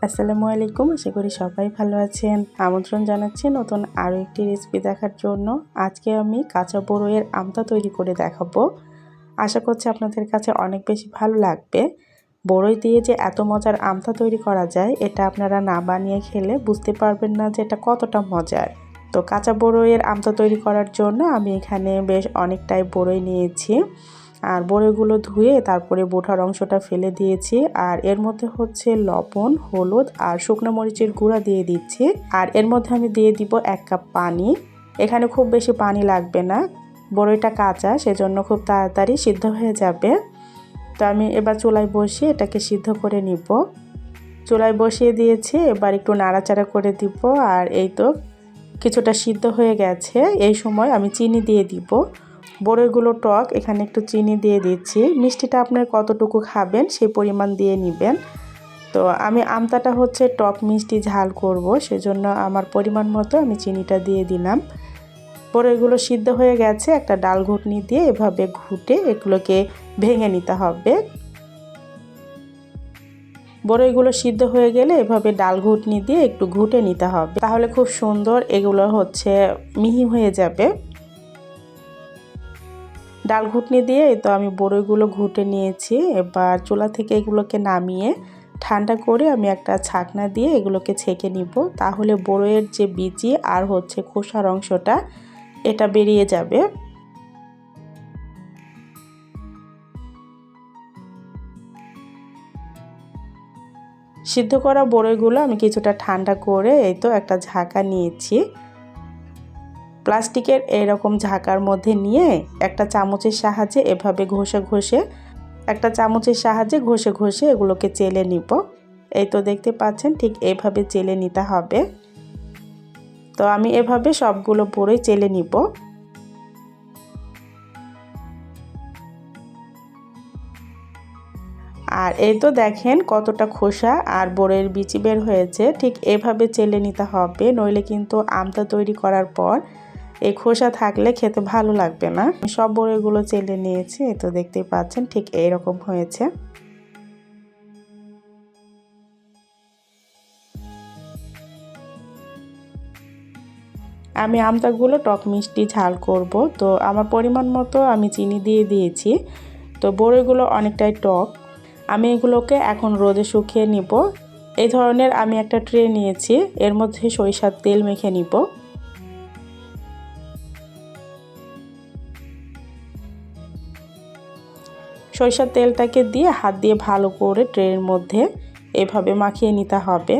আসসালামু আলাইকুম। আশা করি সবাই ভালো আছেন। আমন্ত্রণ জানাচ্ছি নতুন আরও একটি রেসিপি দেখার জন্য। আজকে আমি কাঁচা বড়ইয়ের আমতা তৈরি করে দেখাবো। আশা করছি আপনাদের কাছে অনেক বেশি ভালো লাগবে। বড়ই দিয়ে যে এত মজার আমতা তৈরি করা যায়, এটা আপনারা না বানিয়ে খেলে বুঝতে পারবেন না যে এটা কতটা মজার। তো কাঁচা বড়ইয়ের আমতা তৈরি করার জন্য আমি এখানে বেশ অনেকটাই বড়ই নিয়েছি। আর বড়িগুলো ধুয়ে তারপরে বোটার অংশটা ফেলে দিয়েছি। আর এর মধ্যে হচ্ছে লবণ, হলুদ আর শুকনো মরিচের গুঁড়া দিয়ে দিচ্ছি। আর এর মধ্যে আমি দিয়ে দিব 1 কাপ পানি। এখানে খুব বেশি পানি লাগবে না, বড়িটা কাঁচা, সেজন্য খুব তাড়াতাড়ি সিদ্ধ হয়ে যাবে। তো আমি এবার চুলায় বসিয়ে এটাকে সিদ্ধ করে নিব। চুলায় বসিয়ে দিয়েছি, এবার একটু নাড়াচাড়া করে দিব। আর এই তো কিছুটা সিদ্ধ হয়ে গেছে। এই সময় আমি চিনি দিয়ে দিব। বড়ইগুলো টক, এখানে একটু চিনি দিয়ে দিচ্ছি। মিষ্টিটা আপনার কতটুকু খাবেন সেই পরিমাণ দিয়ে নেবেন। তো আমি আমতাটা হচ্ছে টক মিষ্টি ঝাল করব, সেজন্য আমার পরিমাণ মতো আমি চিনিটা দিয়ে দিলাম। বড়ইগুলো সিদ্ধ হয়ে গেছে, একটা ডাল ঘুটনি দিয়ে এভাবে ঘুটে এগুলোকে ভেঙে নিতে হবে। বড়ইগুলো সিদ্ধ হয়ে গেলে এভাবে ডাল ঘুটনি দিয়ে একটু ঘুটে নিতে হবে, তাহলে খুব সুন্দর এগুলো হচ্ছে মিহি হয়ে যাবে। ডাল ঘুটনি দিয়ে তো আমি বড়ইগুলো ঘুটে নিয়েছি। এবার চুলা থেকে এগুলোকে নামিয়ে ঠান্ডা করে আমি একটা ছাকনা দিয়ে এগুলোকে ছেঁকে নিব, তাহলে বড়ইয়ের যে বিচি আর হচ্ছে খোসার অংশটা এটা বেরিয়ে যাবে। সিদ্ধ করা বড়ইগুলো আমি কিছুটা ঠান্ডা করে এই তো একটা ঝাঁকা নিয়েছি। প্লাস্টিকের এরকম ঝাঁকার মধ্যে নিয়ে একটা চামচের সাহায্যে এভাবে ঘষে ঘষে এগুলোকে চেলে নিব। এই তো দেখতে পাচ্ছেন, ঠিক এইভাবে চেলে নিতে হবে। তো আমি এভাবে সবগুলো বড়ই চেলে নিব। আর এই তো দেখেন কতটা খোসা আর বড়ইয়ের বিচি বের হয়েছে। ঠিক এভাবে চেলে নিতে হবে, নইলে কিন্তু আমতা তৈরি করার পর এই খোসা থাকলে খেতে ভালো লাগবে না। সব বড়িগুলো চেলে নিয়েছি, এই তো দেখতেই পাচ্ছেন ঠিক এইরকম হয়েছে। আমি আমতাগুলো টক মিষ্টি ঝাল করব, তো আমার পরিমাণ মতো আমি চিনি দিয়ে দিয়েছি। তো বড়িগুলো অনেকটাই টক, আমি এগুলোকে এখন রোদে শুকিয়ে নিব। এই ধরনের আমি একটা ট্রে নিয়েছি, এর মধ্যে সরিষার তেল মেখে নিব। সরিষার তেলটাকে দিয়ে হাত দিয়ে ভালো করে ট্রের মধ্যে এভাবে মাখিয়ে নিতে হবে।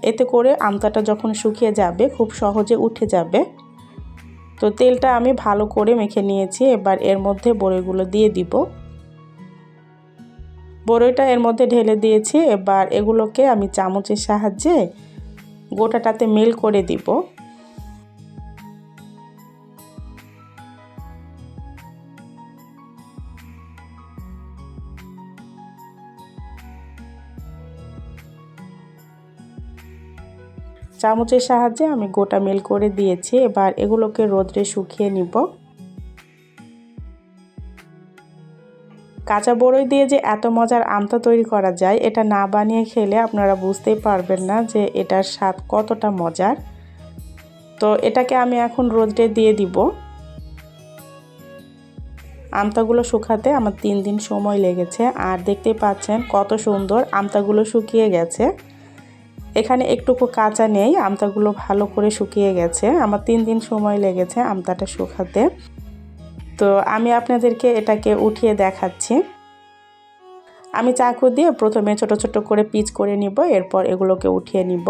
এতে করে আমতাটা যখন শুকিয়ে যাবে খুব সহজে উঠে যাবে। তো তেলটা আমি ভালো করে মেখে নিয়েছি, এবার এর মধ্যে বড়িগুলো দিয়ে দিব। বড়িটা এর মধ্যে ঢেলে দিয়েছি, এবার এগুলোকে আমি চামচের সাহায্যে গোটাটাতে মেল করে দিব। চামচের সাহায্যে আমি গোটা মেল করে দিয়েছি, এবার এগুলোকে রোদে শুকিয়ে নিব। কাঁচা বড়ই দিয়ে যে এত মজার আমতা তৈরি করা যায়, এটা না বানিয়ে খেলে আপনারা বুঝতেই পারবেন না যে এটার স্বাদ কতটা মজার। তো এটাকে আমি এখন রোদে দিয়ে দিব। আমতাগুলো শুকাতে আমার 3 দিন সময় লেগেছে। আর দেখতেই পাচ্ছেন কত সুন্দর আমতাগুলো শুকিয়ে গেছে। এখানে একটুকু কাঁচা নেই, আমতাগুলো ভালো করে শুকিয়ে গেছে। আমার 3 দিন সময় লেগেছে আমতাটা শুকাতে। তো আমি আপনাদেরকে এটাকে উঠিয়ে দেখাচ্ছি। আমি চাকু দিয়ে প্রথমে ছোট ছোট করে পিচ করে নিব, এরপর এগুলোকে উঠিয়ে নিব।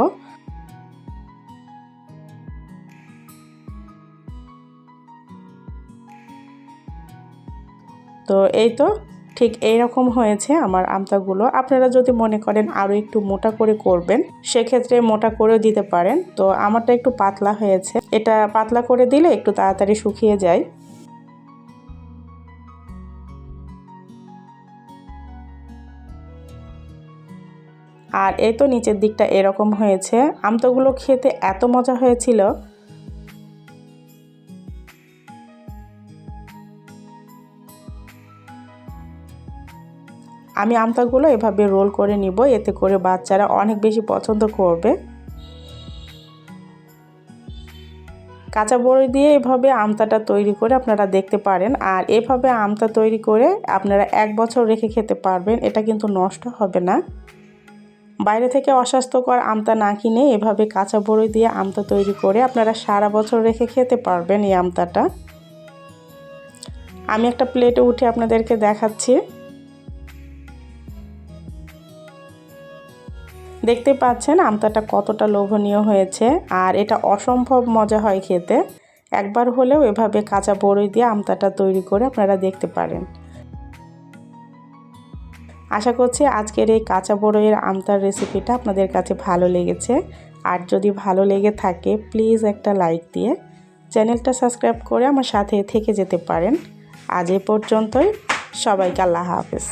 তো এই তো ঠিক এইরকম হয়েছে আমার আমতাগুলো। আপনারা যদি মনে করেন আরও একটু মোটা করে করবেন, সেক্ষেত্রে মোটা করেও দিতে পারেন। তো আমারটা একটু পাতলা হয়েছে, এটা পাতলা করে দিলে একটু তাড়াতাড়ি শুকিয়ে যায়। আর এই তো নিচের দিকটা এরকম হয়েছে। আমতাগুলো খেতে এত মজা হয়েছিল। আমি আমতাগুলো এভাবে রোল করে নিব, এতে করে বাচ্চারা অনেক বেশি পছন্দ করবে। কাঁচা বড়ি দিয়ে এভাবে আমতাটা তৈরি করে আপনারা দেখতে পারেন। আর এভাবে আমতা তৈরি করে আপনারা 1 বছর রেখে খেতে পারবেন, এটা কিন্তু নষ্ট হবে না। বাইরে থেকে অস্বাস্থ্যকর আমতা না কিনে এভাবে কাঁচা বড়ি দিয়ে আমতা তৈরি করে আপনারা সারা বছর রেখে খেতে পারবেন এই আমতাটা। আমি একটা প্লেটে উঠে আপনাদেরকে দেখাচ্ছি। দেখতে পাচ্ছেন আমতাটা কতটা লোভনীয় হয়েছে, আর এটা অসম্ভব মজা হয় খেতে। একবার হলেও এভাবে কাঁচা বড়ি দিয়ে আমতাটা তৈরি করে আপনারা দেখতে পারেন। আশা করছি আজকের এই কাঁচা বড়ইয়ের আমতার রেসিপিটা আপনাদের কাছে ভালো লেগেছে। আর যদি ভালো লেগে থাকে প্লিজ একটা লাইক দিয়ে চ্যানেলটা সাবস্ক্রাইব করে আমার সাথে থেকে যেতে পারেন। আজ এ পর্যন্তই, সবাইকে আল্লাহ হাফেজ।